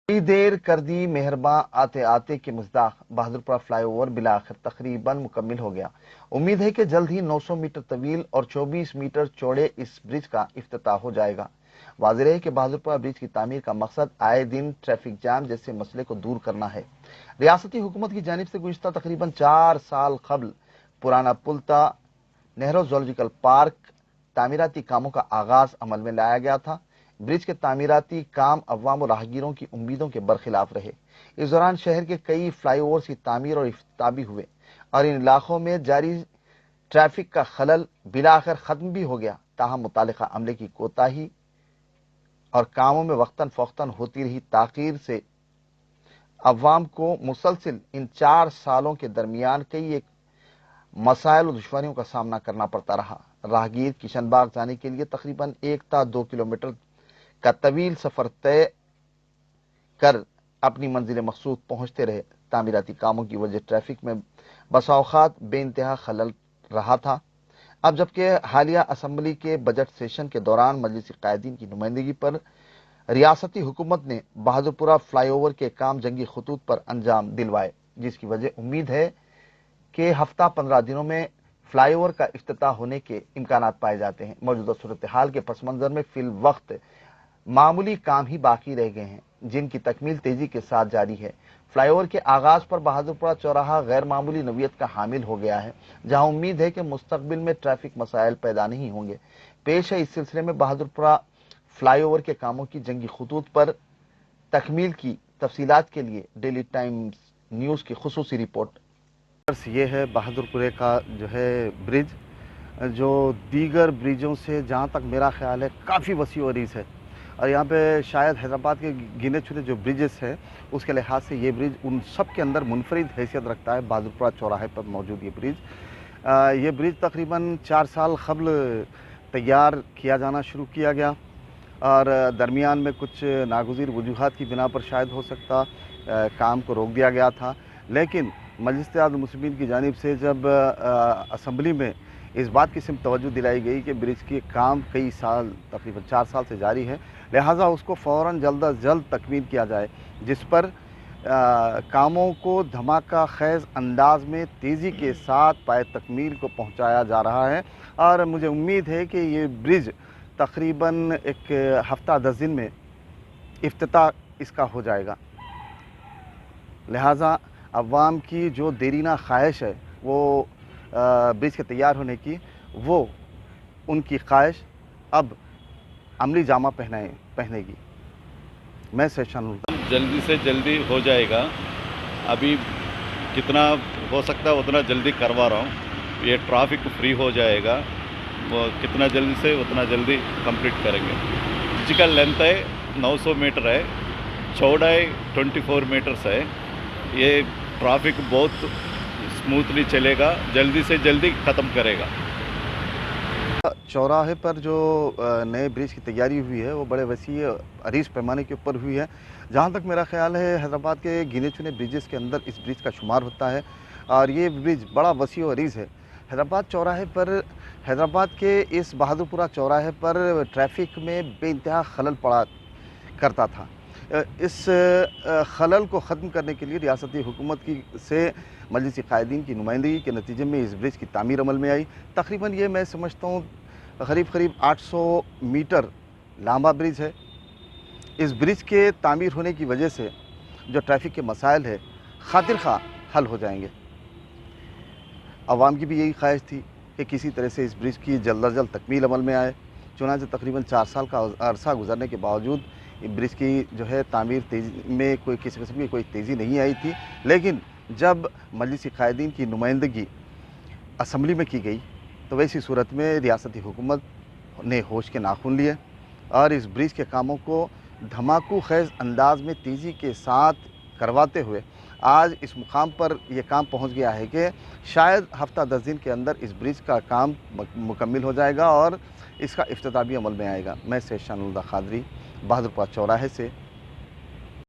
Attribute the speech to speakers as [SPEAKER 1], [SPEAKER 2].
[SPEAKER 1] कई देर कर दी मेहरबां आते आते के मुज़दाक बहादुरपुरा फ्लाईओवर बिलाखिर तकरीबन मुकम्मिल हो गया। उम्मीद है कि जल्द ही 900 मीटर तवील और 24 मीटर चौड़े इस ब्रिज का इफ्तिताह हो जाएगा। वाज़ेह है कि बहादुरपुरा ब्रिज की तामीर का मकसद आए दिन ट्रैफिक जाम जैसे मसले को दूर करना है। रियासती हुकूमत की जानिब से गुज़िश्ता तकरीबन 4 साल कबल पुराना पुल ता नेहरू ज़ूलॉजिकल पार्क तामीराती कामों का आगाज अमल में लाया गया था। ब्रिज के तामीराती काम अवाम और राहगीरों की उम्मीदों के बरखिलाफ रहे। इस दौरान शहर के कई फ्लाईओवर्स की तामीर और इफ्तिताह भी हुए और इन इलाकों में जारी ट्रैफिक का खलल बिलाखिर खत्म भी हो गया। ताहम मुतालिका अमले की कोताही और कामों में वक्तन फौक्तन होती रही ताखीर से अवाम को मुसलसिल इन 4 सालों के दरमियान कई एक मसाइल और दुश्वारियों का सामना करना पड़ता रहा। राहगीर किशनबाग जाने के लिए तकरीबन 1 ता 2 किलोमीटर का तवील सफर तय कर अपनी मंजिल मकसूद पहुंचते रहे। तामीराती कामों की वजह ट्रैफिक में बसा औकात बेइंतहा खलल रहा था। अब जबकि हालिया असम्बली के बजट सेशन के दौरान मजलिस कायदीन की नुमाइंदगी पर रियासती हुकूमत ने बहादुरपुरा फ्लाईओवर के काम जंगी खतूत पर अंजाम दिलवाए, जिसकी वजह उम्मीद है कि हफ्ता 15 दिनों में फ्लाईओवर का इफ्तिताह होने के इम्कानात पाए जाते हैं। मौजूदा सूरत हाल के पस मंजर में फिल वक्त मामूली काम ही बाकी रह गए हैं, जिनकी तकमील तेजी के साथ जारी है। फ्लाईओवर के आगाज पर बहादुरपुरा चौराहा गैर मामूली नवीयत का हामिल हो गया है, जहां उम्मीद है कि मुस्तकबिल में ट्रैफिक मसाइल पैदा नहीं होंगे। पेश है इस सिलसिले में बहादुरपुरा फ्लाईओवर के कामों की जंगी खतूत पर तकमील की तफसीलात के लिए डेली टाइम्स न्यूज की खुसूसी रिपोर्ट। ये है बहादुरपुरे का जो है ब्रिज, जो दीगर ब्रिजों से जहाँ तक मेरा ख्याल है काफ़ी वसी और अरीज़ है और यहाँ पे शायद हैदराबाद के गिने चुने जो ब्रिजेस हैं उसके लिहाज से ये ब्रिज उन सब के अंदर मुनफरिद हैसियत रखता है। बहादुरपुरा चौराहे पर मौजूद ये ब्रिज तकरीबन 4 साल कबल तैयार किया जाना शुरू किया गया और दरमियान में कुछ नागुज़ीर वजूहात की बिना पर शायद हो सकता काम को रोक दिया गया था। लेकिन मजलिस इत्तेहादुल मुस्लिमीन की जानिब से जब असम्बली में इस बात की सिमत तवज्जो दिलाई गई कि ब्रिज के काम कई साल तकरीबन 4 साल से जारी है, लिहाजा उसको फ़ौरन जल्द अज जल्द तकमील किया जाए, जिस पर कामों को धमाका खैज़ अंदाज में तेज़ी के साथ पाए तकमील को पहुँचाया जा रहा है और मुझे उम्मीद है कि ये ब्रिज तकरीबन एक हफ्ता 10 दिन में इफ्तिताह इसका हो जाएगा। लिहाजा अवाम की जो देरीना ख्वाहिश है वो ब्रिज के तैयार होने की, वो उनकी ख्वाहिश अब अमली जामा पहनेगी। मैं सेशन
[SPEAKER 2] जल्दी से जल्दी हो जाएगा। अभी कितना हो सकता है उतना जल्दी करवा रहा हूँ। ये ट्रैफिक फ्री हो जाएगा, वो कितना जल्दी से उतना जल्दी कंप्लीट करेंगे। ब्रिज का लेंथ है 900 मीटर है, चौड़ाई 24 मीटर्स है। ये ट्रैफिक बहुत स्मूथली चलेगा, जल्दी से जल्दी ख़त्म करेगा।
[SPEAKER 1] चौराहे पर जो नए ब्रिज की तैयारी हुई है वो बड़े वसी अरीज़ पैमाने के ऊपर हुई है। जहाँ तक मेरा ख्याल है हैदराबाद के गिने चुने ब्रिजेस के अंदर इस ब्रिज का शुमार होता है और ये ब्रिज बड़ा वसी और अरीज़ है। हैदराबाद के इस बहादुरपुरा चौराहे पर ट्रैफिक में बेइंतहा खलल पड़ा करता था। इस खलल को ख़त्म करने के लिए रियासती हुकूमत से मजलिस कायदीन की नुमाइंदगी के नतीजे में इस ब्रिज की तामीर अमल में आई। तकरीबन ये मैं समझता हूँ करीब 800 मीटर लंबा ब्रिज है। इस ब्रिज के तामीर होने की वजह से जो ट्रैफिक के मसाइल है खातिर खा हल हो जाएंगे। अवाम की भी यही ख्वाहिश थी कि किसी तरह से इस ब्रिज की जल्द अज जल्द तकमील अमल में आए। चुनांचे तकरीबन 4 साल का अरसा गुजरने के बावजूद ब्रिज की जो है तामीर तेज़ी में कोई किसी किस्म की कोई तेज़ी नहीं आई थी। लेकिन जब मजलिस कायदीन की नुमाइंदगी असम्बली में की गई तो वैसी सूरत में रियासती हुकूमत ने होश के नाखून लिए और इस ब्रिज के कामों को धमाकू खैज़ अंदाज में तेज़ी के साथ करवाते हुए आज इस मुकाम पर यह काम पहुंच गया है कि शायद हफ्ता 10 दिन के अंदर इस ब्रिज का काम मुकम्मिल हो जाएगा और इसका इफ्तिताह भी अमल में आएगा। मैं सैयद शानुल्लाह खादरी बहादुरपुरा चौराहे से